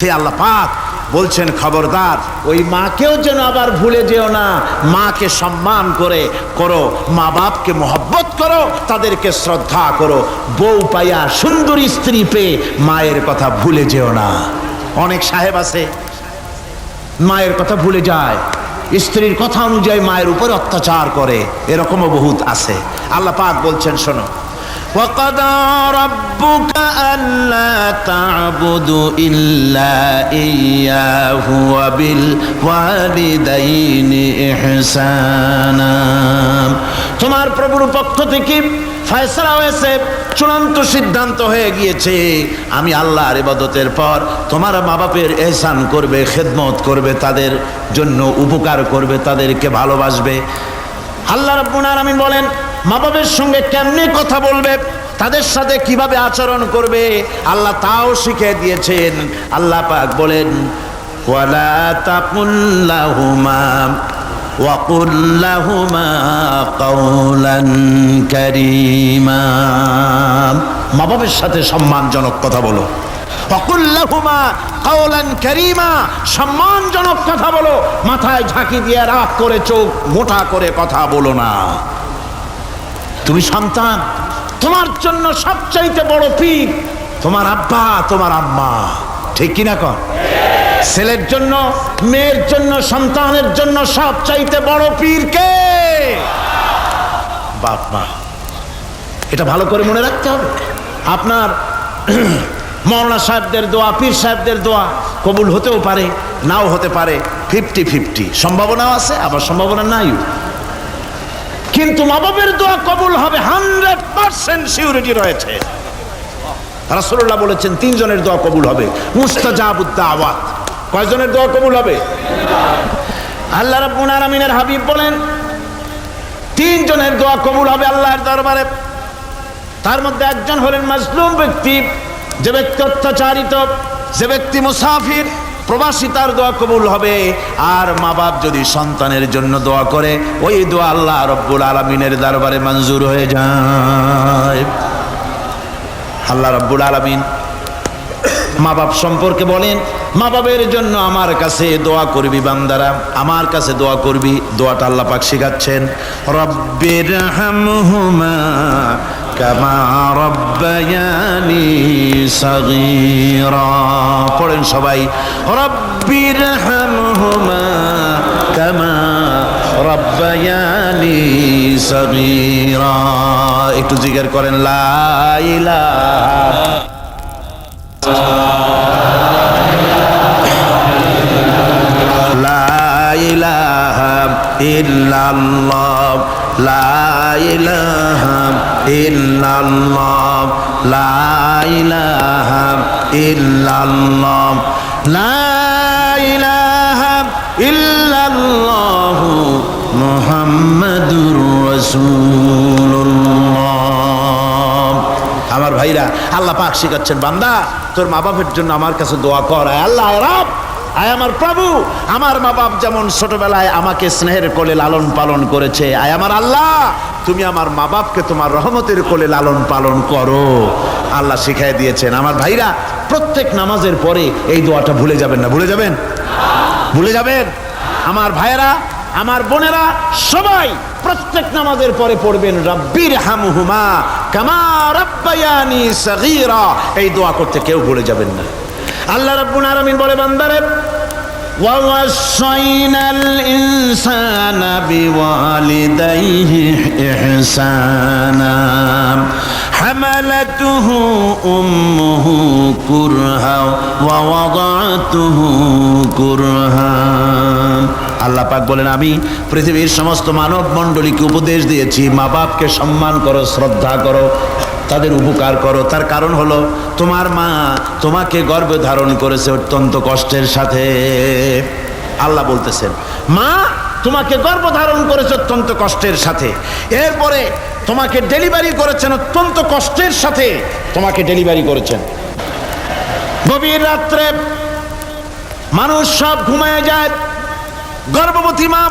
হে আল্লাহ পাক বলছেন খবরদার ওই মাকেও যেন আবার ভুলে যেও না। মাকে সম্মান করো, মা বাপকে মহব্বত করো, তাদেরকে শ্রদ্ধা করো। বউ পাইয়া সুন্দর স্ত্রী পেয়ে মায়ের কথা ভুলে যেও না। অনেক সাহেব আছে মায়ের কথা ভুলে যায়, স্ত্রীর কথা অনুযায়ী মায়ের উপর অত্যাচার করে, এরকমও বহুত আছে। আল্লাহ পাক বলছেন শোনো, وَقَضَى رَبُّكَ أَلَّا تَعْبُدُوا إِلَّا إِيَّاهُ وَبِالْوَالِدَيْنِ إِحْسَانًا। তোমার প্রভুর পক্ষ থেকে ফয়সালা হয়েছে, চূড়ান্ত সিদ্ধান্ত হয়ে গিয়েছে, আমি আল্লাহর ইবাদতের পর তোমার মা বাপের ইহসান করবে, খেদমত করবে, তাদের জন্য উপকার করবে, তাদেরকে ভালোবাসবে। আল্লাহ রাব্বুল আলামিন বলেন মা বাবার সঙ্গে কেমনে কথা বলবে, তাদের সাথে কিভাবে আচরণ করবে, আল্লাহ তাও শিখিয়ে দিয়েছেন। আল্লাহ পাক বলেন ওয়ালা তাকুল লাহুমা ওয়া কুল লাহুমা কাওলান কারীমা। মা বাবার সাথে সম্মানজনক কথা বলো। ওয়া কুল লাহুমা কাওলান কারীমা, সম্মানজনক কথা বলো। মাথায় ঝাঁকি দিয়ে রাগ করে চোখ মোটা করে কথা বলো না। তুমি সন্তান, তোমার জন্য সবচাইতে বড় পীর তোমার আব্বা, তোমার আম্মা, ঠিক কিনা কর? ছেলের জন্য, মেয়ের জন্য, সন্তানের জন্য সবচাইতে বড় পীর কে? বাপ মা। এটা ভালো করে মনে রাখতে হবে। আপনার মৌলানা সাহেবদের দোয়া, পীর সাহেবদের দোয়া কবুল হতেও পারে, নাও হতে পারে, 50-50 সম্ভাবনাও আছে, আবার সম্ভাবনা নাই। কিন্তু মা বাবার দোয়া কবুল হবে 100% সিউরিটি রয়েছে। রাসূলুল্লাহ বলেছেন 3 জনের দোয়া কবুল হবে, মুস্তাজাবুদ দাওয়াত। কয়জনের দোয়া কবুল হবে? আল্লাহ রাব্বুল আলামিনের হাবিব বলেন 3 জনের দোয়া কবুল হবে আল্লাহর দরবারে। তার মধ্যে একজন হলেন মাজলুম ব্যক্তি, যে ব্যক্তি অত্যাচারিত, যে ব্যক্তি মুসাফির, প্রবাসী, তার দোয়া কবুল হবে। আর মা বাপ যদি সন্তানের জন্য দোয়া করে, ওই দোয়া আল্লাহ রব্বুল আলামিনের দরবারে মঞ্জুর হয়ে যায়। আল্লাহ রব্বুল আলামিন মা বাপ সম্পর্কে বলেন, মা বাবের জন্য আমার কাছে দোয়া করবি বান্দারা, আমার কাছে দোয়া করবি। দোয়াটা আল্লাহ পাক শিখাচ্ছেন, রব্বির হামহুমা কামা রব্বায়ানি সাগীরা। পড়েন সবাই, রব্বির হামহুমা কামা রব্বায়ানি সাগীরা। একটু জিকির করেন, লা ইলাহা ইল্লাল্লাহ, লা ইলাহা ইল্লাল্লাহ, লা ইলাহা ইল্লাল্লাহ, লা ইলাহা ইল্লাল্লাহ মুহাম্মাদুর রাসূলুল্লাহ। আমার ভাইরা, আল্লাহ পাক শিখাচ্ছেন, বান্দা তোর মা বাপের জন্য আমার কাছে দোয়া কর। আল্লাহ রব, আয় আমার প্রভু, আমার মা বাপ যেমন ছোটবেলায় আমাকে স্নেহের কোলে লালন পালন করেছে, আয় আমার আল্লাহ তুমি আমার মা বাপকে তোমার রহমতের কোলে লালন পালন করো। আল্লাহ শিখাই দিয়েছেন। আমার ভাইরা, প্রত্যেক নামাজের পরে এই দোয়াটা ভুলে যাবেন না। ভুলে যাবেন? ভুলে যাবেন? আমার ভাইয়েরা, আমার বোনেরা, সবাই প্রত্যেক নামাজের পরে পড়বেন, রব্বির হামহুমা কামা রব্বায়ানি সাগীরা। এই দোয়া করতে কেউ ভুলে যাবেন না। আল্লাহ রাব্বুল আলামিন বলে, বান্দারে ওয়াসাইনাল ইনসানা বিওয়ালিদাইহি ইহসানা হামালাতুহু উম্মুহু কুরহা ওয়া ওয়াদাতুহু কুরহা। আল্লাহ পাক বলেন, আমি পৃথিবীর সমস্ত মানব মণ্ডলীকে উপদেশ দিয়েছি, মা বাপকে সম্মান করো, শ্রদ্ধা করো, তাদের উপকার করো। তার কারণ হলো তোমার মা তোমাকে গর্ভে ধারণ করেছে অত্যন্ত কষ্টের সাথে। আল্লাহ বলতেছেন, মা তোমাকে গর্ভ ধারণ করেছে অত্যন্ত কষ্টের সাথে, এরপরে তোমাকে ডেলিভারি করেছেন অত্যন্ত কষ্টের সাথে, তোমাকে ডেলিভারি করেছেন। গভীর রাত্রে মানুষ সব ঘুমায় যায়, গর্ভবতী মা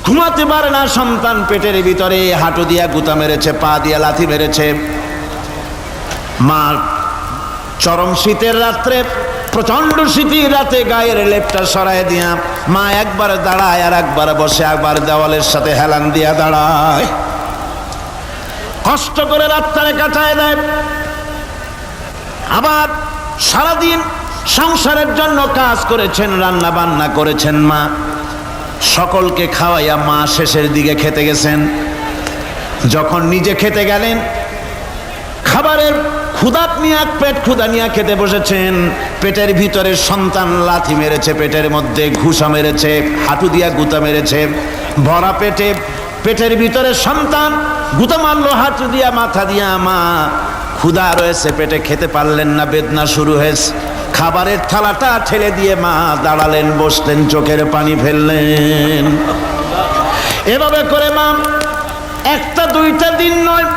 ঘুমাতে পারে না, সন্তান পেটের ভিতরে হাঁটু দিয়া গুতা মেরেছে, পা দিয়া লাথি মেরেছে। মা চরম শীতের রাত্রে প্রচন্ড শীতের রাতে গায়ের লেপটা সরায় দিয়া মা একবার দাঁড়ায় আর একবার বসে, একবার দেওয়ালের সাথে হেলান দিয়া দাঁড়ায়, কষ্ট করে রাতটারে কাটায় দেয়। আবার সারাদিন সংসারের জন্য কাজ করেছেন, রান্না বান্না করেছেন মা, সকলকে খাওয়াইয়া মা শেষের দিকে খেতে গেছেন। যখন নিজে খেতে গেলেন, খাবারের ক্ষুধা নিয়ে পেট ক্ষুধা নিয়ে খেতে বসেছেন, পেটের ভিতরে সন্তান লাথি মেরেছে, পেটের মধ্যে ঘুষা মেরেছে, হাঁটু দিয়া গুতা মেরেছে, ভরা পেটে পেটের ভিতরে সন্তান গুতা মারলো হাঁটু দিয়া, মাথা দিয়া। মা ক্ষুধা রয়েছে, পেটে খেতে পারলেন না, বেদনা শুরু হয়েছে। খাবারের থালাটা ঠেলে দিয়ে মা দাঁড়ালেন, বসলেন, চোখের পানি ফেললেন। এভাবে করে মা একটা দুইটা দিন নয়,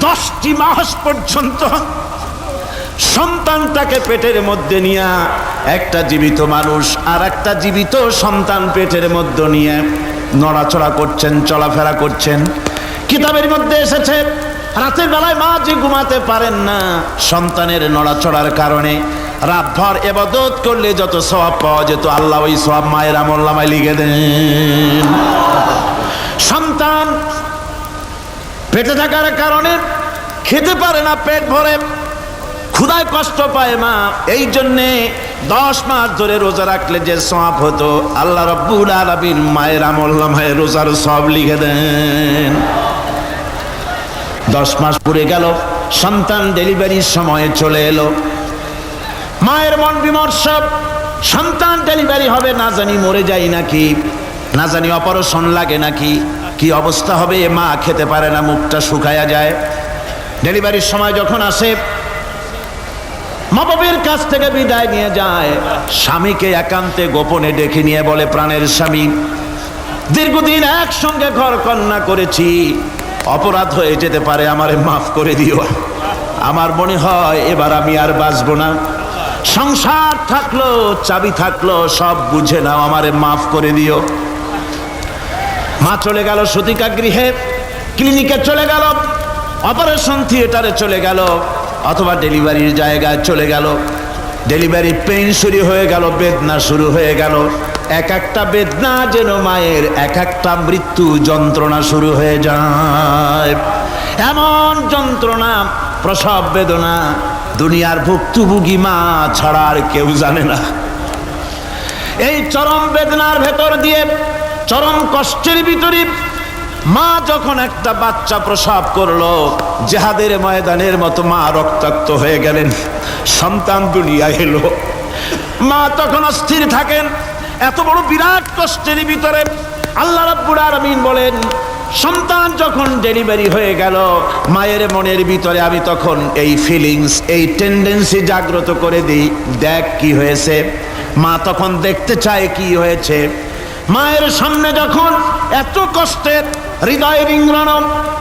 10টি মাস পর্যন্ত সন্তানটাকে পেটের মধ্যে নিয়ে, একটা জীবিত মানুষ আর একটা জীবিত সন্তান পেটের মধ্যে নিয়ে নড়াচড়া করছেন, চলাফেরা করছেন। কিতাবের মধ্যে এসেছে রাতের বেলায় মা যে ঘুমাতে পারেন না সন্তানের নড়াচড়ার কারণে, রাতভর ইবাদত করলে যত সওয়াব পাওয়া যেত আল্লাহ ওই সওয়াব মায়ের আমলনামায় লিখে দেন। সন্তান পেটে থাকার কারণে খেতে পারে না, পেট ভরে ক্ষুধায় কষ্ট পায় মা, এই জন্যে 10 মাস ধরে রোজা রাখলে যে সওয়াব হতো আল্লাহ রাব্বুল আলামিন মায়ের আমলনামায় রোজার সওয়াব লিখে দেন। 10 মাস পুরে গেল, সন্তান ডেলিভারির সময় চলে এলো। মায়ের মন বিমর্ষ, সন্তান ডেলিভারি হবে, না জানি মরে যায় নাকি, না জানি অপারেশন লাগে নাকি, কি অবস্থা হবে। মা খেতে পারে না, মুখটা শুকায়া যায়। ডেলিভারির সময় যখন আসে, মা বাবার কাছ থেকে বিদায় নিয়ে যায়, স্বামীকে একান্তে গোপনে ডেকে নিয়ে বলে, প্রাণের স্বামী, দীর্ঘদিন একসঙ্গে ঘর কন্যা করেছি, অপরাধ হয়ে যেতে পারে, আমারে মাফ করে দিও। আমার মনে হয় এবার আমি আর বাঁচবো না। সংসার থাকলো, চাবি থাকলো, সব বুঝে নাও, আমারে মাফ করে দিও। মা চলে গেল সতিকা গৃহে, ক্লিনিকে চলে গেল, অপারেশন থিয়েটারে চলে গেল, অথবা ডেলিভারির জায়গায় চলে গেল। ডেলিভারি পেইন শুরু হয়ে গেল, বেদনা শুরু হয়ে গেল। এক একটা বেদনা যেন মায়ের এক একটা মৃত্যু যন্ত্রণা শুরু হয়ে যায়। এমন যন্ত্রণা, প্রসব বেদনা দুনিয়ার ভুক্তভোগী মা ছাড়া আর কেউ জানে না। এই চরম বেদনার ভেতর দিয়ে, চরম কষ্টের ভিতরে মা যখন একটা বাচ্চা প্রসব করলো, জিহাদের ময়দানের মতো মা রক্তাক্ত হয়ে গেলেন, সন্তান দুনিয়ায় এলো। মা তখন অস্থির থাকেন। এত বড় বিরাট কষ্টের ভিতরে আল্লাহ রাব্বুল আলামিন বলেন, সন্তান যখন ডেলিভারি হয়ে গেল, মায়ের মনের ভিতরে আমি তখন এই ফিলিংস, এই টেন্ডেন্সি জাগ্রত করে দিই, দেখ কি হয়েছে। মা তখন দেখতে চায় কি হয়েছে। মায়ের সামনে যখন এত কষ্টের, হৃদয় রিংরণ,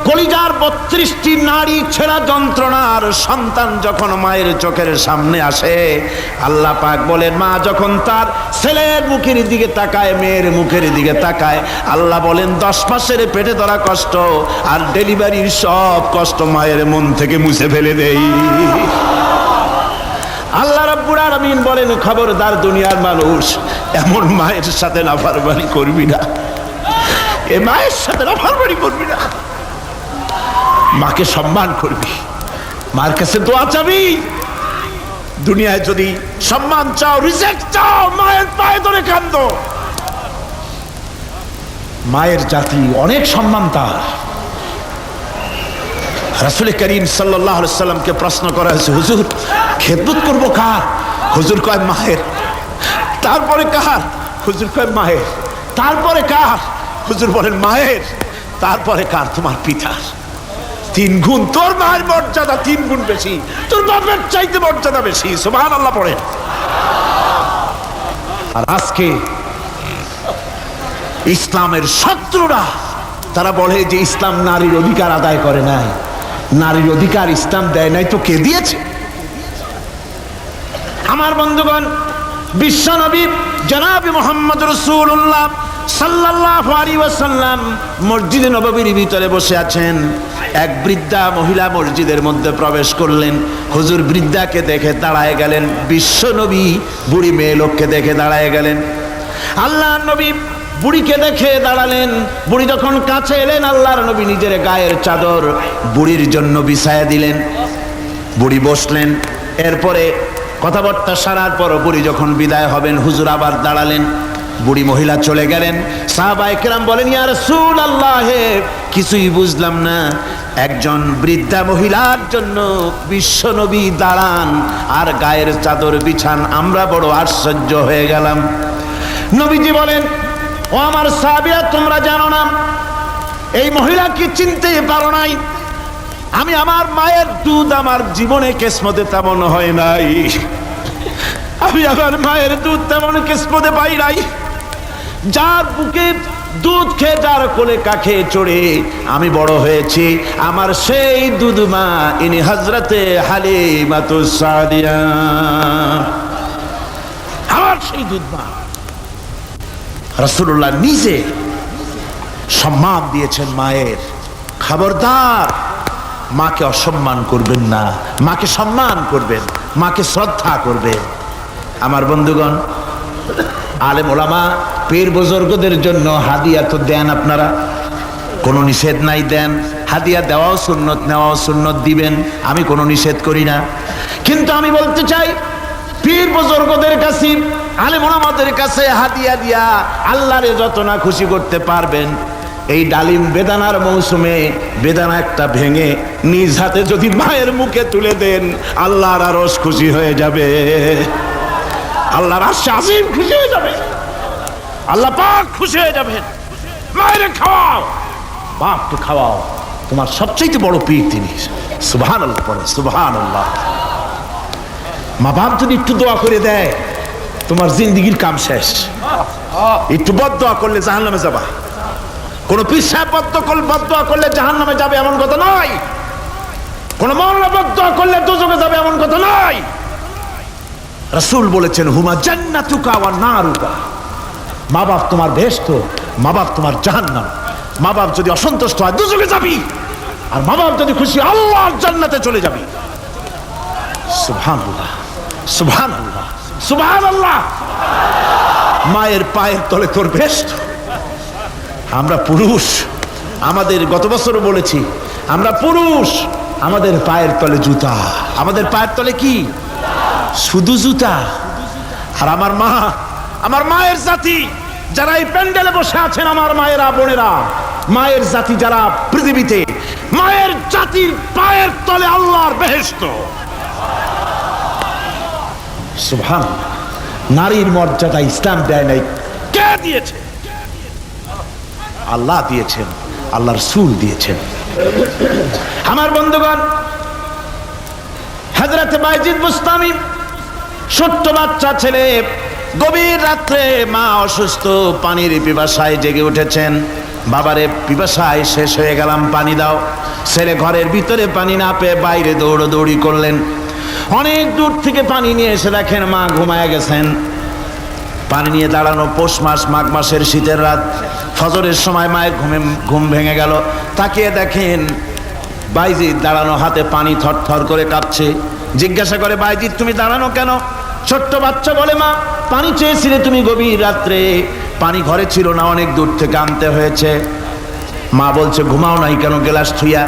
কলিজার 32টি নাড়ি ছেঁড়া যন্ত্রণার সন্তান যখন মায়ের চোখের সামনে আসে, আল্লাহ পাক বলেন, মা যখন তার ছেলের মুখের দিকে তাকায়, মেয়ের মুখের দিকে তাকায়, আল্লাহ বলেন 10 মাসের পেটে ধরা কষ্ট আর ডেলিভারির সব কষ্ট মায়ের মন থেকে মুছে ফেলে দেই। আল্লাহ রাব্বুল আলামিন বলেন, খবরদার দুনিয়ার মানুষ, এমন মায়ের সাথে নাফরমানি করবি না, এ মায়ের সাথে নাফরমানি করবি না, মাকে সম্মান করবি, মার কাছে দোয়া চাবি। দুনিয়ায় যদি সম্মান চাও, রিজেক্ট চাও, মায়ের পায়ে ধরে কাঁদো। মায়ের জাতি অনেক সম্মান তার। রাসূল করিম সাল্লাল্লাহু আলাইহি সাল্লামকে প্রশ্ন করা হয়েছে, হুজুর খেদমত করবো কার? হুজুর কয় মায়ের। তারপরে কার? হুজুর কয় মায়ের। তারপরে কার? হুজুর বলেন মায়ের। তারপরে কার? তোমার পিতার। 3 গুণ, তোর মায়ের মর্যাদা 3 গুণ বেশি, তোর বাপের চাইতে মর্যাদা বেশি। সুবহানাল্লাহ পড়ে। আর আজকে ইসলামের শত্রুরা তারা বলে যে ইসলাম নারীর অধিকার আদায় করে নাই। নারীর অধিকার ইসলাম দেয় নাই তো কে দিয়েছে? আমার বন্ধুগণ, বিশ্বনবী জনাব মুহাম্মদ রাসূলুল্লাহ সাল্লাল্লাহু আলাইহি ওয়াসাল্লাম মসজিদে নববীর ভিতরে বসে আছেন। এক বৃদ্ধা মহিলা মসজিদের মধ্যে প্রবেশ করলেন। হুজুর বৃদ্ধাকে দেখে দাঁড়ায় গেলেন। বিশ্ব নবী বুড়ি মেয়ে লোককে দেখে দাঁড়ায় গেলেন। আল্লাহর নবী বুড়িকে দেখে দাঁড়ালেন। বুড়ি যখন কাছে এলেন, আল্লাহর নবী নিজের গায়ের চাদর বুড়ির জন্য বিছায়া দিলেন। বুড়ি বসলেন। এরপরে কথাবার্তা সারার পর বুড়ি যখন বিদায় হবেন, হুজুর আবার দাঁড়ালেন। বুড়ি মহিলা চলে গেলেন। সাহাবায়ে কেরাম বলেন, ইয়া রাসূলুল্লাহ, কিছুই বুঝলাম না, একজন বৃদ্ধা মহিলার জন্য বিশ্ব নবী দাঁড়ান আর গায়ের চাদর বিছান, আমরা বড় আশ্চর্য হয়ে গেলাম। নবীজি বলেন, ও আমার সাহাবীরা, তোমরা জানো না এই মহিলাকে চিনতে পারো নাই? আমি আমার মায়ের দুধ আমার জীবনে কিসমতে তেমন হয় নাই। আমি আমার মায়ের দুধ তেমন কিসমতে পাই নাই। যার বুকে দুধ খেয়ে, যার কোলে কাখে চড়ে আমি বড় হয়েছি, আমার সেই দুধ মা ইনি হযরতে হালিমাতুস সাদিয়া, আমার সেই দুধ মা। রাসূলুল্লাহ নিজে সম্মান দিয়েছেন মায়ের। খবরদার, মাকে অসম্মান করবেন না, মাকে সম্মান করবেন, মাকে শ্রদ্ধা করবেন। আমার বন্ধুগণ, আলেম ওলামা পীর বুজুর্গদের জন্য হাদিয়া তো দেন, আপনারা কোনো নিষেধ নাই, দেন। হাদিয়া দেওয়াও সুন্নত, নেওয়াও সুন্নত, দিবেন, আমি কোনো নিষেধ করি না। কিন্তু আমি বলতে চাই, পীর বুজুর্গদের কাছে, আলেম ওলামাদের কাছে হাদিয়া দিয়া আল্লাহরে যত না খুশি করতে পারবেন, এই ডালিম বেদানার মৌসুমে বেদানা একটা ভেঙে নিজ হাতে যদি মায়ের মুখে তুলে দেন, আল্লাহর আরশ খুশি হয়ে যাবে, আল্লাহর আরশ আজিম খুশি হয়ে যাবে, আল্লাহ পাক খুশি হয়ে যাবেন। মায়ের খাওয়াও, বাপকে খাওয়াও, তোমার সবচেয়ে বড় পীর তিনি। সুবহানাল্লাহ, পড়ো সুবহানাল্লাহ। মা বাপ যদি একটু দোয়া করে দেয়, তোমার জিন্দেগির কাম শেষ। একটু বদদোয়া করলে জাহান্নামে যাবা। কোন পীর সাহেব বদদোয়া করলে জাহান্নামে যাবে এমন কথা নয়। কোন মাওলানা বদদোয়া করলে দোজখে যাবে এমন কথা নয়। রাসূল বলেছেন, হুমা জান্নাতুকা ওয়া নারুকা, মা বাপ তোমার বেহেশত, মা বাপ তোমার জাহান্নাম। মা বাপ যদি অসন্তুষ্ট হয় দোজখে যাবি, আর মা বাপ যদি খুশি আল্লাহর জান্নাতে চলে যাবি। সুবহানাল্লাহ, সুবহানাল্লাহ, সুবহানাল্লাহ। মায়ের পায়ের তলে তোর বেহেশত। আমরা পুরুষ, আমাদের গত বছরও বলেছি, আমরা পুরুষ, আমাদের পায়ের তলে জুতা। আমাদের পায়ের তলে কি? শুধু জুতা। আর আমার মা, আমার মায়ের জাতি যারা এই প্যান্ডেলে বসে আছেন, আমার মায়েরা বোনেরা, মায়ের জাতি যারা পৃথিবীতে, মায়ের জাতির পায়ের তলে আল্লাহর বেহেশত। সুবহানাল্লাহ। নারীর মর্যাদা ইসলাম দেয় নাই, কে দিয়েছে? আল্লাহ দিয়েছেন, আল্লাহর রাসূল দিয়েছেন। আমার বন্ধুগণ, হযরত বাইজিদ বুস্তামি, ছোট্ট বাচ্চা ছেলে, গভীর রাত্রে মা অসুস্থ, পানির পিপাসায় জেগে উঠেছেন। বাবারে, পিপাসায় শেষ হয়ে গেলাম, পানি দাও। ছেলে ঘরের ভিতরে পানি না পেয়ে বাইরে দৌড়াদৌড়ি করলেন। অনেক দূর থেকে পানি নিয়ে এসে দেখেন মা ঘুমায় গেছেন। পানি নিয়ে দাঁড়ানো পৌষ মাস, মাঘ মাসের শীতের রাত, ফজরের সময় মায়ের ঘুম ভেঙে গেল। তাকিয়ে দেখেন বাইজিদ দাঁড়ানো, হাতে পানি থরথর করে কাঁপছে। জিজ্ঞাসা করে, বাইজিদ তুমি দাঁড়ানো কেন? ছোট্ট বাচ্চা বলে, মা পানি চেয়েছিলে তুমি গভীর রাত্রে, পানি ঘরে ছিল না, অনেক দূর থেকে আনতে হয়েছে। মা বলছে, ঘুমাও নাই কেন গ্লাস থুইয়া?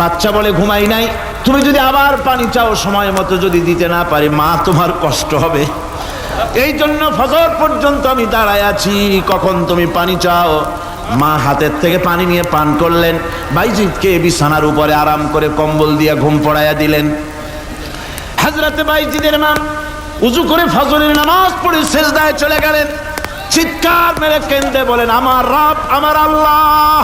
বাচ্চা বলে, ঘুমাই নাই। তুমি যদি আবার পানি চাও, সময় মতো যদি দিতে না পারি, মা তোমার কষ্ট হবে। এই জন্য ফজর পর্যন্ত আমি দাঁড়ায় আছি, কখন তুমি পানি চাও। মা হাতের থেকে পানি নিয়ে পান করলেন। বাইজিদকে বিছানার উপরে আরাম করে কম্বল দিয়ে ঘুম পড়াইয়া দিলেন। হযরত বাইজিদের মা উজু করে ফজরের নামাজ পড়ে সিজদায় চলে গেলেন। চিৎকার মেরে কেঁদে বলেন, আমার রব, আমার আল্লাহ,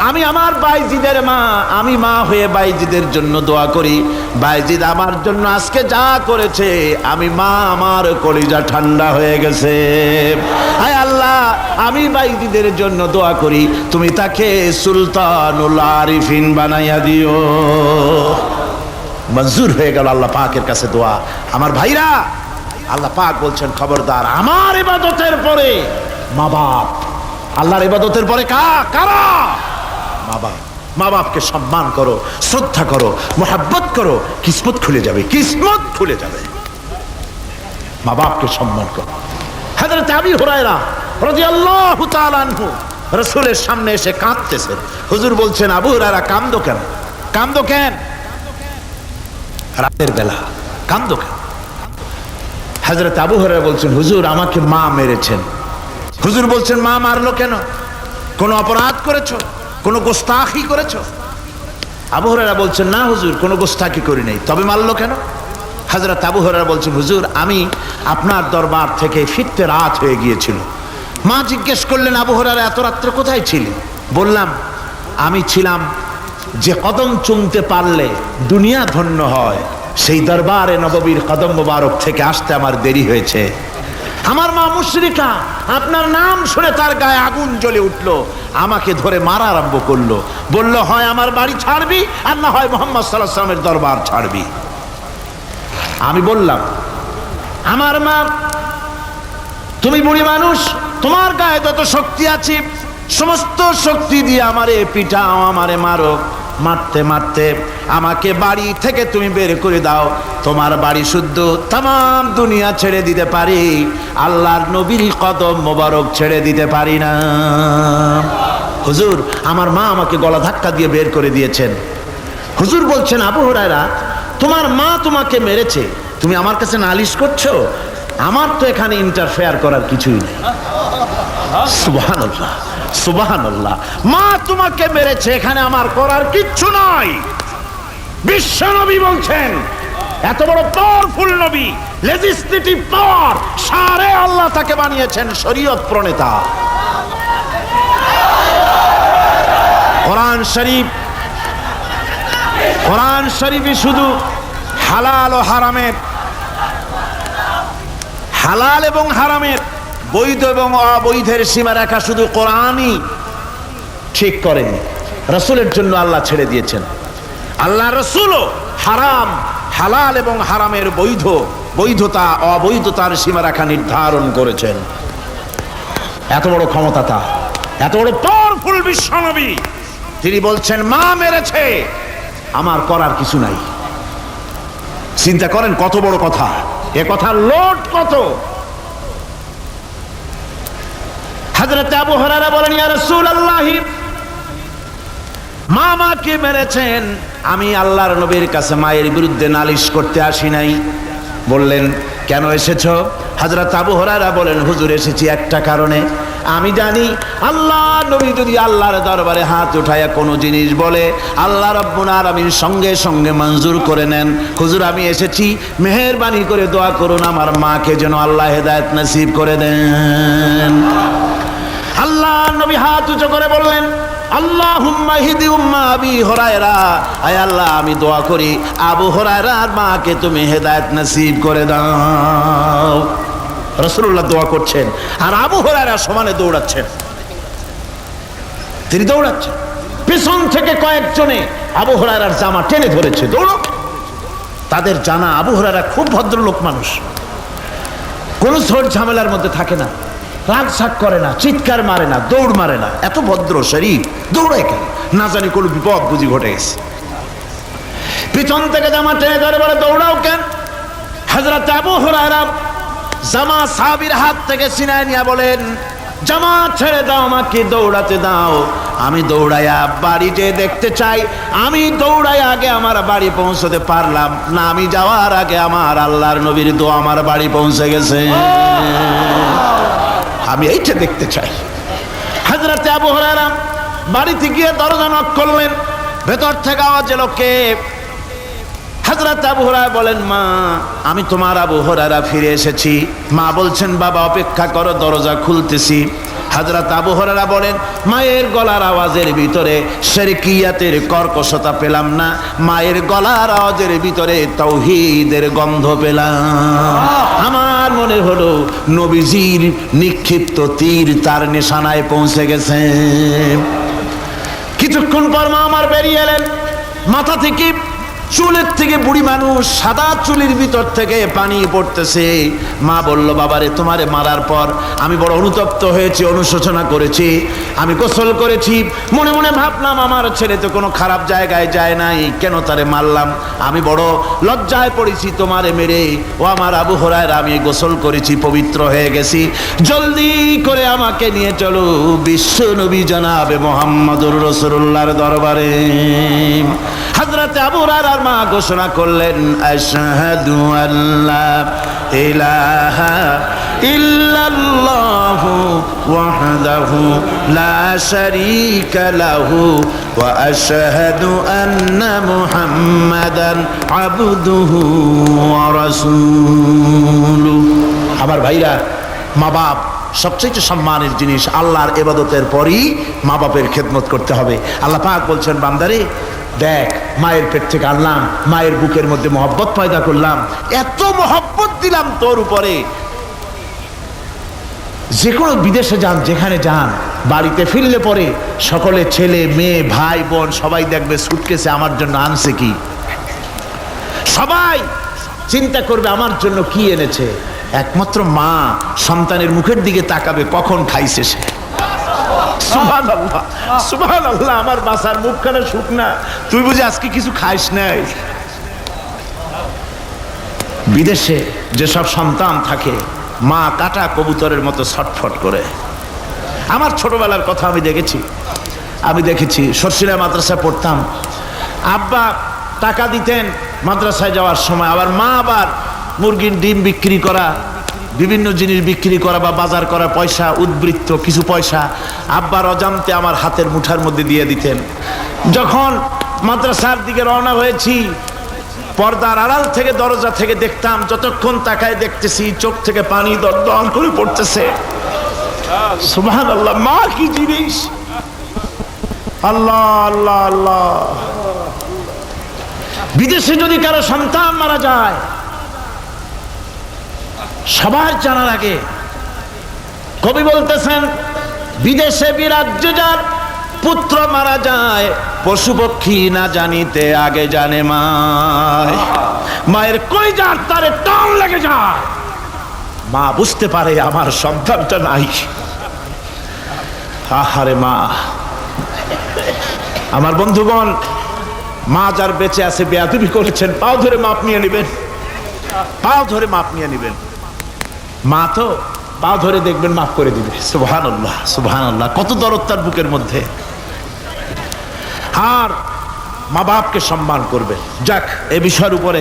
আমি আমার বাইজিদের মা, আমি মা হয়ে বাইজিদের জন্য দোয়া করি। বাইজিদ আমার জন্য আজকে যা করেছে, আমি মা, আমার কলিজা ঠান্ডা হয়ে গেছে। হায় আল্লাহ, আমি বাইজিদের জন্য দোয়া করি, তুমি তাকে সুলতানুল আরিফিন বানাইয়া দিও। মঞ্জুর হয়ে গেল আল্লাহ পাকের কাছে দোয়া। আমার ভাইরা, আল্লাহ পাক বলছেন, খবরদার, আমার ইবাদতের পরে মা বাপ, আল্লাহর ইবাদতের পরে কারা? মা বাপ। মা বাপকে সম্মান করো, শ্রদ্ধা করো, মোহাব্বত করো, কিসমত খুলে যাবে, কিসমত খুলে যাবে। মা বাপকে সম্মান করো। হযরত আবু হুরায়রা রাদিয়াল্লাহু তাআলা আনহু রাসূলের সামনে এসে কাঁদতেছেন। হুজুর বলছেন, আবু হুরায়রা কাঁদো কেন? কাঁদো কেন? রাতের বেলা কাঁদো কেন? হযরত আবু হুরায়রা বলছেন, হুজুর আমাকে মা মেরেছেন। হুজুর বলছেন, মা মারলো কেন? কোনো অপরাধ করেছো? কোনো গোস্তাখি করেছো? আবু হুরায়রা বলছেন, না হুজুর, কোনো গোস্তাখি করি নাই, তবে মারলো কেন? হযরত আবু হুরায়রা বলছেন, হুজুর আমি আপনার দরবার থেকে ফিরতে রাত হয়ে গিয়েছিল। মা জিজ্ঞেস করলেন, আবু হুরায়রা এত রাত্রে কোথায় ছিলি? বললাম, আমি ছিলাম যে কদম চুমতে পারলে দুনিয়া ধন্য হয়, সেই দরবারে নববীর কদম মোবারক থেকে আসতে আমার দেরি হয়েছে। আমার মা মুশরিকা, আপনার নাম শুনে তার গায়ে আগুন জ্বলে উঠলো, আমাকে ধরে মারা আরম্ভ করলো। বলল, হয় আমার বাড়ি ছাড়বি আর না হয় মুহাম্মদ সাল্লাল্লাহু আলাইহি ওয়াসাল্লামের দরবার ছাড়বি। আমি বললাম, আমার মা, তুমি বুড়ি মানুষ, তোমার গায়ে যত শক্তি আছে সমস্ত শক্তি দিয়ে আমারে পিটাও, আমারে মারো। মারতে মারতে আমাকে বাড়ি থেকে তুমি বের করে দাও। তোমার বাড়ি শুদ্ধ তাম দুনিয়া ছেড়ে দিতে পারি, আল্লাহর নবীর কদম মোবারক ছেড়ে দিতে পারি না। হুজুর আমার মা আমাকে গলা ধাক্কা দিয়ে বের করে দিয়েছেন। হুজুর বলছেন, আবু হুরায়রা তোমার মা তোমাকে মেরেছে, তুমি আমার কাছে নালিশ করছো? আমার তো এখানে ইন্টারফেয়ার করার কিছুই নেই। সুবহানাল্লাহ, সুবহানাল্লাহ। মা তোমাকে মেরেছে, এখানে আমার করার কিচ্ছু নাই। বিশ্ব নবী বলছেন, এত বড় পাওয়ারফুল নবী, লেজিসলেটিভ পাওয়ার, সারে আল্লাহ তাকে বানিয়েছেন শরীয়ত প্রণেতা। কোরআন শরীফ, কোরআন শরীফে শুধু হালাল ও হারামের, হালাল এবং হারামের, বৈধ এবং অবৈধের সীমারেখা শুধু কোরআনই ঠিক করেনি, রাসূলের জন্য আল্লাহ ছেড়ে দিয়েছেন। আল্লাহ রাসূলও হারাম, হালাল এবং হারামের বৈধতা অবৈধতার সীমারেখা নির্ধারণ করেছেন। এত বড় ক্ষমতা তার, এত বড় পাওয়ারফুল বিশ্বনবী, তিনি বলছেন মা মেরেছে, আমার করার কিছু নাই। চিন্তা করেন কত বড় কথা, এ কথার লোড কত। হযরত আবু হুরায়রা বলেন, ইয়া রাসূলুল্লাহ, মা মাকে মেরেছেন, আমি আল্লাহর নবীর কাছে মায়ের বিরুদ্ধে নালিশ করতে আসি নাই। বললেন, কেন এসেছো? হযরত আবু হুরায়রা বলেন, হুজুর এসেছি একটা কারণে, আমি জানি আল্লাহ নবী যদি আল্লাহর দরবারে হাত উঠায়া কোনো জিনিস বলে, আল্লাহ রাব্বুল আলামিন সঙ্গে সঙ্গে মঞ্জুর করে নেন। হুজুর আমি এসেছি, মেহেরবানি করে দোয়া করুন আমার মাকে যেন আল্লাহ হেদায়েত নসিব করে দেন। আল্লাহ নবী হাত উঁচু করে বললেন, আল্লাহুম্মা হিদি উম্মা আবি হুরায়রা, আয় আল্লাহ আমি দোয়া করি আবু হুরায়রার মাকে তুমি হেদায়েত নসিব করে দাও। রাসূলুল্লাহ দোয়া করছেন আর আবু হুরায়রা সমানে দৌড়াচ্ছেন। তিনি দৌড়াচ্ছেন, পিছন থেকে কয়েকজনে আবু হুরায়রার জামা টেনে ধরেছে, দৌড়ো। তাদের জানা আবু হুরায়রা খুব ভদ্রলোক মানুষ, কোনো ঝড় ঝামেলার মধ্যে থাকে না, রাগ শাক করে না, চিৎকার মারে না, দৌড় মারে না, এত ভদ্র শরীর, দৌড়ায় কেন? না জানি কোনো বিপদ বুঝি ঘটে গেছে। পিছন থেকে জামা টেনে ধরে বলে, দৌড়াও কেন? হযরত আবু হুরায়রা জামা সাহাবীর হাত থেকে ছিনায় নিয়ে বলেন, জামা ছেড়ে দাও, আমাকে দৌড়াতে দাও, আমি দৌড়াইয়া বাড়িতে দেখতে চাই। আমি দৌড়াইয়া আগে আমার বাড়ি পৌঁছতে পারলাম না, আমি যাওয়ার আগে আমার আল্লাহর নবীর দোয়া আমার বাড়ি পৌঁছে গেছে, আমি এইটা দেখতে চাই। হযরত আবু হুরায়রা বাড়িতে গিয়ে দরজা নক করলেন, ভেতর থেকে আওয়াজ এলো, কে? হযরত আবু হুরায়রা বলেন, মা আমি তোমার আবু হুরায়রা ফিরে এসেছি। মা বলছেন, বাবা অপেক্ষা করো, দরজা খুলতেছি। হযরত আবু হুরায়রা বলেন, মায়ের গলার আওয়াজের ভিতরে শিরকিয়াতের কর্কশতা পেলাম না, মায়ের গলার আওয়াজের ভিতরে তাওহীদের গন্ধ পেলাম। আমার মনে হলো নবীজির নিক্ষিপ্ত তীর তার নিশানায় পৌঁছে গেছে। কিছুক্ষণ পর মা আমার বেরিয়ে এলেন, মাথা থেকে চুলের থেকে বুড়ি মানুষ, সাদা চুলের ভিতর থেকে পানি পড়তেছে। মা বলল, বাবারে তোমারে মারার পর আমি বড় অনুতপ্ত হয়েছি, অনুশোচনা করেছি, আমি গোসল করেছি, মনে মনে ভাবলাম আমার ছেলে তো কোনো খারাপ জায়গায় যায় নাই, কেন তারে মারলাম, আমি বড় লজ্জায় পড়েছি তোমারে মেরে। ও আমার আবু হুরায়রা, আমি গোসল করেছি, পবিত্র হয়ে গেছি, জলদি করে আমাকে নিয়ে চলো বিশ্ব নবী জনাবে মুহাম্মদুর রাসূলুল্লাহর দরবারে। হযরত আবু হুরায়রার মা ঘোষণা করলেন, আশহাদু আল্লা ইলাহা ইল্লাল্লাহু ওয়াহদাহু লা শারীকা লাহু ওয়া আশহাদু আন্না মুহাম্মাদান আবদুহু ওয়া রাসূলুহু। আমার ভাইরা, মা বাপ সবচেয়ে সম্মানের জিনিস। আল্লাহর ইবাদতের পরই মা বাপের খেদমত করতে হবে। আল্লাহ পাক বলছেন, বান্দারে দেখ, মায়ের পেট থেকে আনলাম, মায়ের বুকের মধ্যে মহব্বত পয়দা করলাম, এত মহব্বত দিলাম তোর উপরে, যে কোনো বিদেশে যান, যেখানে যান, বাড়িতে ফিরলে পরে সকলে ছেলে মেয়ে ভাই বোন সবাই দেখবে সুটকেসে আমার জন্য আনছে কি, সবাই চিন্তা করবে আমার জন্য কি এনেছে। একমাত্র মা সন্তানের মুখের দিকে তাকাবে কখন খাইছে সে। সুবহানাল্লাহ, সুবহানাল্লাহ, আমার বাসার মুখখানা শুকনা, তুই বুঝি আজকে কিছু খাইস নাই। বিদেশে যেসব সন্তান থাকে, মা কাটা কবুতরের মতো ছটফট করে। আমার ছোটবেলার কথা আমি দেখেছি সরসিলা মাদ্রাসায় পড়তাম, আব্বা টাকা দিতেন মাদ্রাসায় যাওয়ার সময়, আবার মা আবার মুরগির ডিম বিক্রি করা, বিভিন্ন জিনিস বিক্রি করা বা বাজার করা পয়সা, উদ্বৃত্ত কিছু পয়সা আব্বার অজান্তে আমার হাতের মুঠার মধ্যে দিয়ে দিতেন। যখন মাদ্রাসার দিকে রওনা হয়েছি, পর্দার আড়াল থেকে দরজা থেকে দেখতাম, যতক্ষণ তাকায় দেখতেছি চোখ থেকে পানি দরদর করে পড়তেছে। সুবহানাল্লাহ, মা কি জিনিস! আল্লাহ আল্লাহ আল্লাহ। বিদেশে যদি কারো সন্তান মারা যায়, সবার জানার আগে কবি বলতেছেন, বিদেশে বিরাজ্য যার পুত্র মারা যায়, পশু পক্ষী না জানিতে আগে জানে মায়। মায়ের কলিজার তারে টান লেগে যায়, মা বুঝতে পারে আমার সন্তানটা নাই। আহারে মা! আমার বন্ধুগণ, মা যার বেঁচে আছে বেয়াদবি করেছেন, পাও ধরে মাপ নিয়ে নেবেন, পাও ধরে মাপ নিয়ে নেবেন। মা তো পাও ধরে দেখবেন মাফ করে দিবে। সুবহানাল্লাহ, সুবহানাল্লাহ, কত দরদ তার বুকের মধ্যে। আর মা বাপকে সম্মান করবে। যাক, এই বিষয়ের উপরে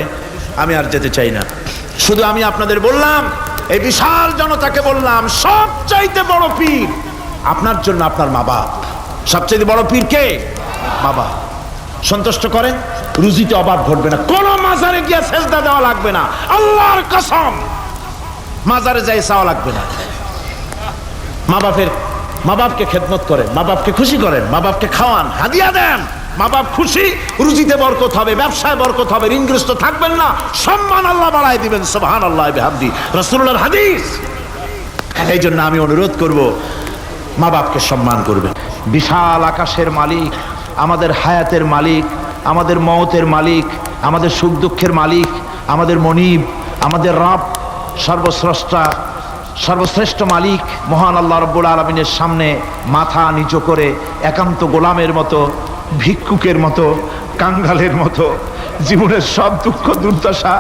আমি আর যেতে চাই না, শুধু আমি আপনাদের বললাম, এই বিশাল জনতাকে বললাম, সবচাইতে বড় পীর আপনার জন্য আপনার মা বাপ। সবচাইতে বড় পীর কে? মা বাপ। সন্তুষ্ট করেন, রুজিতে অভাব ঘটবে না, কোন মাজারে গিয়ে সেজদা দেওয়া লাগবে না, আল্লাহর কসম, মাজারে যাই চাওয়া লাগবে না। মা বাপকে খেদমত করেন, মা বাপকে খুশি করেন, মা বাপকে খাওয়ান, হাদিয়া দেন, মা বাপ খুশি, রুজিতে বরকত হবে, ব্যবসায় বরকত হবে, ঋণগ্রস্ত থাকবেন না, সম্মান আল্লাহ বাড়ায় দিবেন। সুবহানাল্লাহ বিহামদি, রাসূলুল্লাহর হাদিস। এই জন্য আমি অনুরোধ করব, মা বাপকে সম্মান করবেন। বিশাল আকাশের মালিক, আমাদের হায়াতের মালিক, আমাদের মওতের মালিক, আমাদের সুখ দুঃখের মালিক, আমাদের মনিব, আমাদের রব, সর্বস্রষ্টা, সর্বশ্রেষ্ঠ মালিক মহান আল্লাহ রাব্বুল আলামিনের সামনে মাথা নিচু করে একান্ত গোলামের মতো, ভিক্ষুকের মতো, কাঙ্গালের মতো জীবনের সব দুঃখ দুর্দশা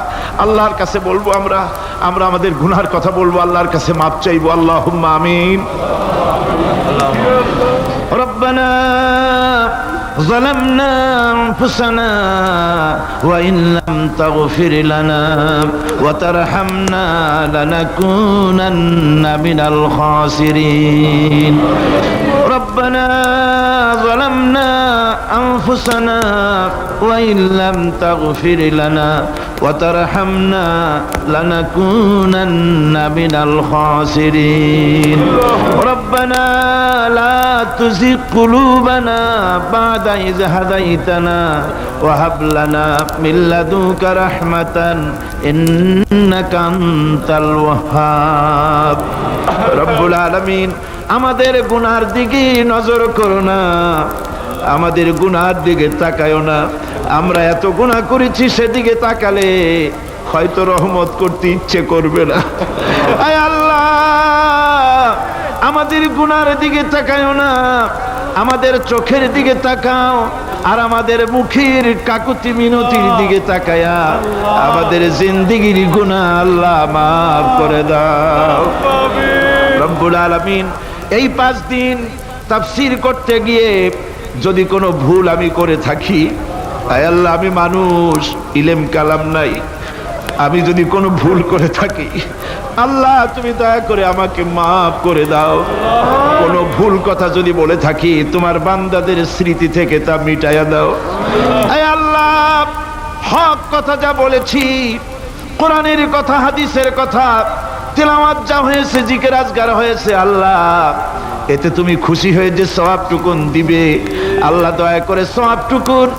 আল্লাহর কাছে বলবো। আমরা আমাদের গুনার কথা বলবো, আল্লাহর কাছে মাপ চাইবো। আল্লাহুম্মা আমিন। রব্বানা ظلمنا أنفسنا وإن لم تغفر لنا وترحمنا لنكونن من الخاسرين. ربنا ظلمنا أنفسنا وإن لم تغفر لنا وترحمنا لنكونن من الخاسرين. ربنا لا تزغ قلوبنا بعد إذ هديتنا وهب لنا من لدنك رحمة إنك أنت الوهاب. رب العالمين আমাদের গুনার দিকে নজর করো না, আমাদের গুনার দিকে তাকায়ো না, আমরা এত গুনাহ করেছি, সেদিকে তাকালে হয়তো রহমত করতে ইচ্ছে করবে না। আয় আল্লাহ, আমাদের গুনার দিকে তাকায়ও না, আমাদের চোখের দিকে তাকাও, আর আমাদের মুখের কাকুতি মিনতির দিকে তাকায়া আমাদের জিন্দেগির গুনাহ আল্লাহ মাফ করে দাও। রব্বুল আলামিন, এই 5 দিন তাফসীর করতে গিয়ে যদি কোনো ভুল আমি করে থাকি, আয় আল্লাহ, আমি মানুষ, ইলম কালাম নাই, আমি যদি কোনো ভুল করে থাকি আল্লাহ তুমি দয়া করে আমাকে মাফ করে দাও। কোনো ভুল কথা যদি বলে থাকি তোমার বান্দাদের স্মৃতি থেকে তা মিটাইয়া দাও। আয় আল্লাহ, হক কথা যা বলেছি, কোরআনের কথা, হাদিসের কথা, তেলাওয়াত যা হয়েছে, জিকির আজকার হয়েছে, আল্লাহ এতে তুমি খুশি হয়ে যে সওয়াবটুকুন দিবে, আল্লাহ দয়া করে সওয়াবটুকুন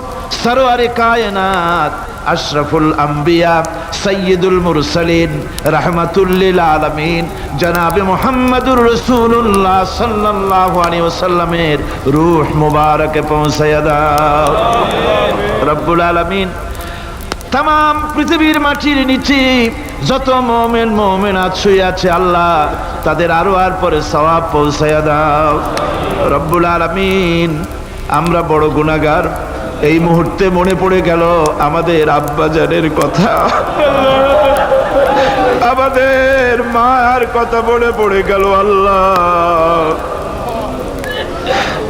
সরওয়ারে কায়নাত আশরাফুল আম্বিয়া সাইয়্যিদুল মুরসালিন রাহমাতুল লিল আলামিন জনাবে মুহাম্মদুর রাসূলুল্লাহ সাল্লাল্লাহু আলাইহি ওয়াসাল্লামের রূহ মুবারকে পৌঁছায়া দাও। রব্বুল আলামিন, तमाम পৃথিবীর মাটির নিচে যত মুমিন মুমিনাত শুয়ে আছে আল্লাহ তাদের আরো আর পরে সওয়াব পৌঁছায়া দাও। রব্বুল আলামিন, আমরা বড় গুনাহগার, এই মুহূর্তে মনে পড়ে গেল আমাদের আব্বাজানের কথা, আমাদের মায়ের কথা মনে পড়ে গেল। আল্লাহ,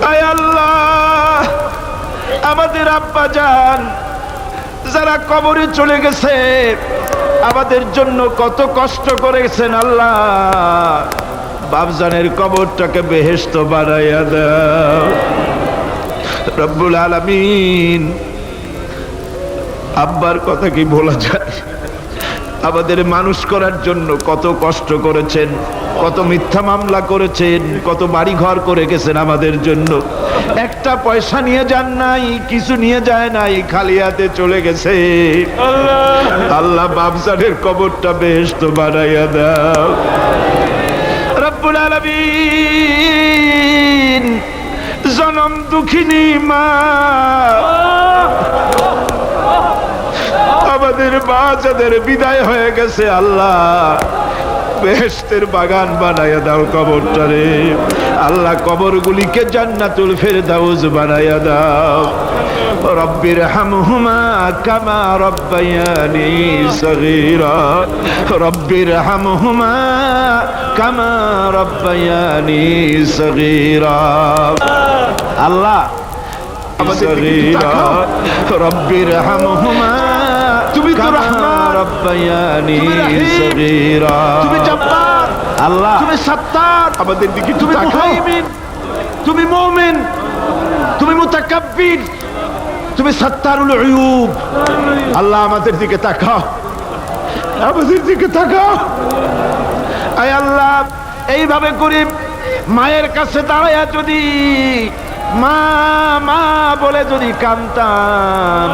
আয় আল্লাহ, আমাদের আব্বাজান যারা কবরে চলে গেছে আমাদের জন্য কত কষ্ট করেছেন, আল্লাহ বাপজানের কবরটাকে বেহেশত বানাইয়া দাও। রব্বুল আলামিন, আব্বার কথা কি বলা যায়? আমাদের মানুষ করার জন্য কত কষ্ট করেছেন, কত মিথ্যা মামলা করেছেন, কত বাড়ি ঘর করে গেছেন আমাদের জন্য। একটা পয়সা নিয়ে যান নাই, কিছু নিয়ে যায় নাই, খালি হাতে চলে গেছে। আল্লাহ বাপজানের কবরটা বেহেশত বানাইয়া দাও। রব্বুল আলামিন, জনম দুঃখিনী মা, আমাদের মা যাদের বিদায় হয়ে গেছে আল্লাহ বেহেশতের বাগান বানাইয়া দাও কবরটারে। আল্লাহ কবরগুলিকে জান্নাতুল ফেরদাউস বানাইয়া দাও। রব্বির হামহুমা কামা রব্বায়ানি সগীরা, রব্বির হামহুমা কামা রব্বায়ানি সগীরা। আল্লাহ রব্বির হামহুমা, তুমি তো রহমান, রব্বায়ানি সগীরা, তুমি জব্বার আল্লাহ, তুমি সত্তার, আমাদের দিকে তুমি মুহাইমিন, তুমি মুমিন, তুমি মুতাকাব্বির, তুমি সত্তারুল উয়ুব। আল্লাহ আমাদের দিকে তাকাও, আমাদের দিকে তাকাও। আয় আল্লাহ, এইভাবে করে মায়ের কাছে দাঁড়ায়া যদি মা মা বলে যদি কাঁদতাম,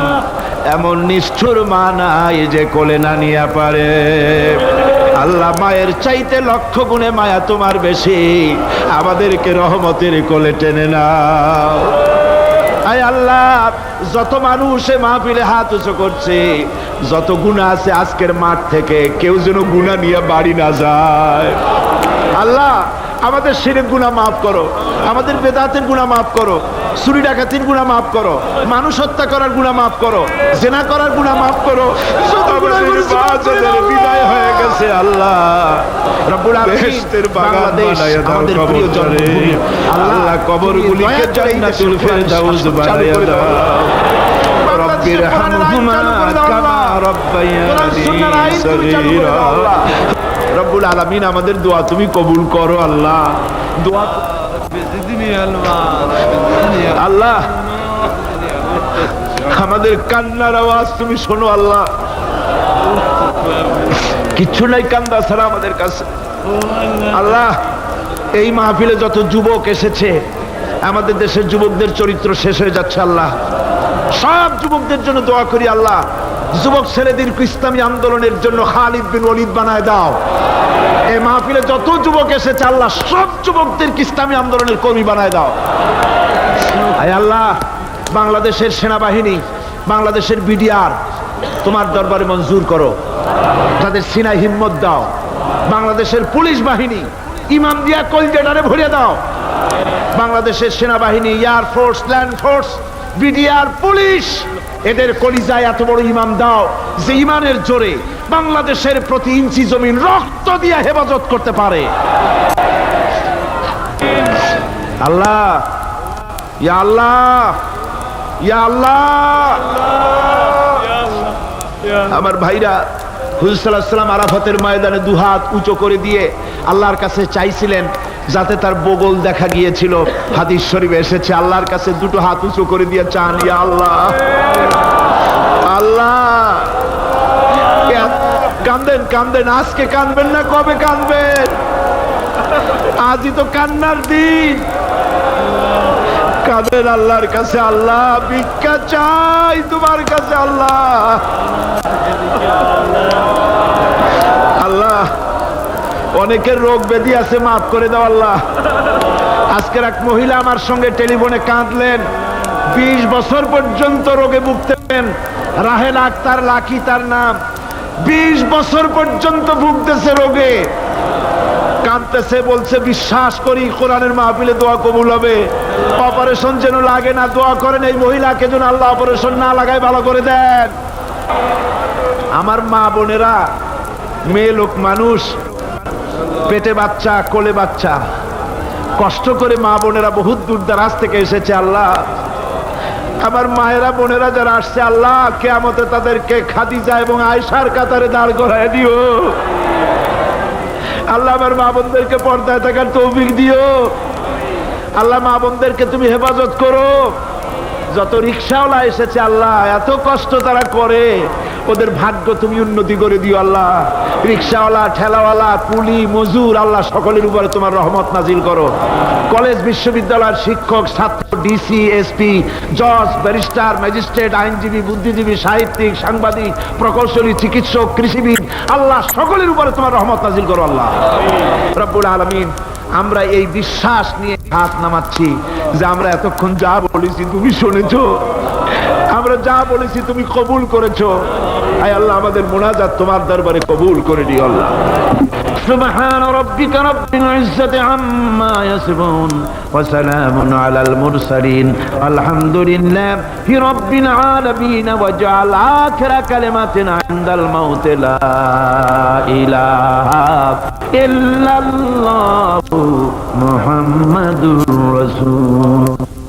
এমন নিষ্ঠুর মা নাই যে কোলে না নিয়ে পারে। আল্লাহ, মায়ের চাইতে লক্ষ গুণে মায়া তোমার বেশি, আমাদেরকে রহমতের কোলে টেনে নাও। আয় আল্লাহ, যত মানুষ মাহফিলে হাত উঁচু করছে, যত গুনাহ আছে আজকের মাঠ থেকে কেউ যেন গুনাহ নিয়ে বাড়ি না যায়। আল্লাহ, আমাদের শিরক গুনাহ মাফ করো, আমাদের বেদাতের গুনাহ মাফ করো, চুরি ডাকাতির গুনাহ মাফ করো, মানুষ হত্যা করার গুনাহ মাফ করো, জিনা করার গুনাহ মাফ করো। বিদায় হয়ে গেছে আল্লাহ, রব্বুল বেহেশতের বাগান বানাইয়া দাও কবরটারে। আল্লাহ, কবরগুলিকে জান্নাতুল ফেরদাউস বানাইয়া দাও। রব্বির হামহুমা কামা রব্বায়ানি সগীরা। রব্বুল আলামিন, আমাদের দোয়া তুমি কবুল করো আল্লাহ। দোয়া আল্লাহ, আমাদের কান্নার আওয়াজ তুমি শোনো আল্লাহ। কিচ্ছু নাই কান্দা ছাড়া আমাদের কাছে। আল্লাহ, এই মাহফিলে যত যুবক এসেছে, আমাদের দেশের যুবকদের চরিত্র শেষ হয়ে যাচ্ছে আল্লাহ। সব যুবকদের জন্য দোয়া করি আল্লাহ, যুবক ছেলেদের ইসলামী আন্দোলনের জন্য খালিদ বিন ওয়ালিদ বানায় দাও। এই মাহফিলে যত যুবক এসেছে আল্লাহ, সব যুবকদের ইসলামী আন্দোলনের কর্মী বানায় দাও। আয় আল্লাহ, বাংলাদেশের সেনাবাহিনী বাংলাদেশের বিডিআর তোমার দরবারে মঞ্জুর করো, তাদের সিনায় হিম্মত দাও। বাংলাদেশের পুলিশ বাহিনী ইমাম দিয়া কলজেটারে ভরিয়ে দাও। বাংলাদেশের সেনাবাহিনী, air force, land force, BDR, police, এদের কলিজায় এত বড় ইমাম দাও যে ইমানের জোরে বাংলাদেশের প্রতি ইঞ্চি জমিন রক্ত দিয়ে হেফাজত করতে পারে। আল্লাহ, ইয়া আল্লাহ, ইয়া আল্লাহ। আমার ভাইরা, হুজুর সাল্লাল্লাহু আলাইহি ওয়াসাল্লাম আরাফাতের ময়দানে দুহাত উঁচু করে দিয়ে আল্লাহর কাছে চাইছিলেন, যাতে তার বগল দেখা গিয়েছিল। হাদিস শরীফে এসেছে, আল্লাহর কাছে দুটো হাত উঁচু করে দিয়ে চান, ইয়া আল্লাহ, আল্লাহ। কান্দেন, কান্দেন, আজকে কাঁদবেন না, কবে কাঁদবেন? আজই তো কান্নার দিন। কাঁদেন আল্লাহর কাছে, আল্লাহ ভিক্ষা চাই তোমার কাছে, আল্লাহ, আল্লাহ। অনেকের রোগ ব্যাধি আছে, মাফ করে দাও আল্লাহ। আজকের এক মহিলা আমার সঙ্গে টেলিফোনে কাঁদলেন, 20 বছর পর্যন্ত রোগে ভুগতেন। রাহেল আক্তার লাকি তার নাম। 20 বছর পর্যন্ত ভুগতেছে রোগে, কাঁদতেছে, বলছে বিশ্বাস করি কোরআনের মাহফিলে দোয়া কবুল হবে, অপারেশন যেন লাগে না, দোয়া করেন এই মহিলাকে যেন আল্লাহ অপারেশন না লাগায় ভালো করে দেন। আমার মা বোনেরা, মেয়ে লোক মানুষ, পেটে বাচ্চা, কোলে বাচ্চা, কষ্ট করে মা বোনেরা বহুত দূর দারাজ থেকে এসেছে। আল্লাহ, আমার মায়েরা বোনেরা যারা আসছে, আল্লাহ কিয়ামতে তাদেরকে খাদিজা এবং আয়েশার কাতারে দাঁড় করায় দিও। আল্লাহ আমার মা বোনদেরকে পর্দায় থাকার তৌফিক দিও। আল্লাহ মা বোনদেরকে তুমি হেফাজত করো। যত রিকশাওয়ালা এসেছে আল্লাহ, এত কষ্ট তারা করে, ওদের ভাগ্য তুমি উন্নতি করে দিও আল্লাহ। রিকশাওয়ালা, ঠেলাওয়ালা, কুলি, মজুর, আল্লাহ সকলের উপরে তোমার রহমত নাজিল করো। কলেজ বিশ্ববিদ্যালয়ের শিক্ষক, ছাত্র, ডিসি, এসপি, জজ, ব্যারিস্টার, ম্যাজিস্ট্রেট, আইনজীবী, বুদ্ধিজীবী, সাহিত্যিক, সাংবাদিক, প্রকৌশলী, চিকিৎসক, কৃষিবিদ, আল্লাহ সকলের উপরে তোমার রহমত নাজিল করো আল্লাহ রব্বুল আলামিন। আমরা এই বিশ্বাস নিয়ে হাত নামাচ্ছি যে আমরা এতক্ষণ যা বলেছি তুমি শুনেছো, আমরা যা বলেছি তুমি কবুল করেছো। আয় আল্লাহ, আমাদের মুনাজাত তোমার দরবারে কবুল করে দিও আল্লাহ। সুবহান রাব্বিকা রাব্বিল ইজ্জাতি আম্মা ইয়াসিফুন ওয়া সালামুন আলাল মুরসালিন আলহামদুলিল্লাহি রাব্বিল আলামিন ওয়া জাআল আখিরা কালিমাতিনা ইনদাল মাউত লা ইলাহা ইল্লাল্লাহু মুহাম্মাদুর রাসূল।